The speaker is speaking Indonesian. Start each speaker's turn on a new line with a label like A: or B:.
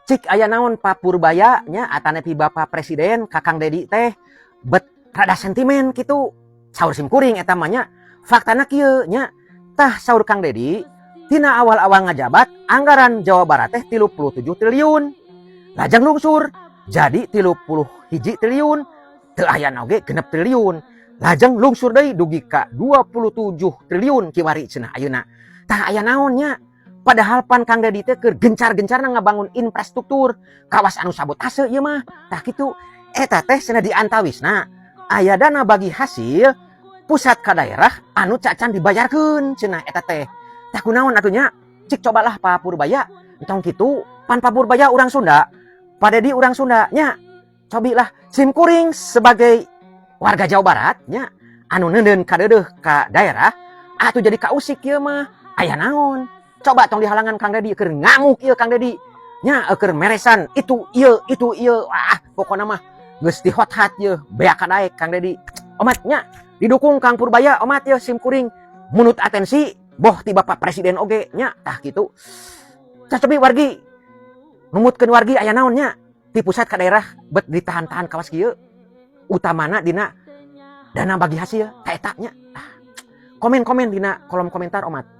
A: cik aya naon Pak Purbaya nya atanepi Bapak Presiden Kakang Dedi teh bet rada sentimen gitu saur simkuring eta mah nya faktana kieu nya tah saur Kang Dedi tina awal-awal ngajabat anggaran Jawa Barat teh 37 triliun lajang lungsur jadi 31 triliun teu aya oge 6 triliun lajang lungsur deui dugi ka 27 triliun kiwari cenah ayeuna tah aya naonnya padahal pan Kang Dedi teh keur gencar-gencarna ngabangun infrastruktur kawas anu sabotase ieu mah tah kitu eta teh cenah diantawisna aya dana bagi hasil pusat ka daerah anu cacan dibayarkeun cenah eta teh tah kunaon atunya cik cobalah Pak Purbaya entong kitu pan Pak Purbaya urang Sunda Pak Dedi urang Sunda nya cobilah simkuring sebagai warga Jawa Barat nya anu neuneun kadeudeuh ka daerah atuh jadi kausik ieu mah aya naon coba tong di halangan Kang Dedi keur ngamuk ieu Kang Dedi nya keur meresan itu ieu wah pokona mah geus di hot-hat ieu beak kadaek Kang Dedi omat nya didukung Kang Purbaya omat ieu simkuring munut atensi boh ti Bapak Presiden oge nya tah kitu cacobi wargi numutkeun wargi aya naon nya ti pusat ka daerah bet ditahan-tahan kawas kieu utamana dina dana bagi hasil ta eta nya komen-komen dina kolom komentar omat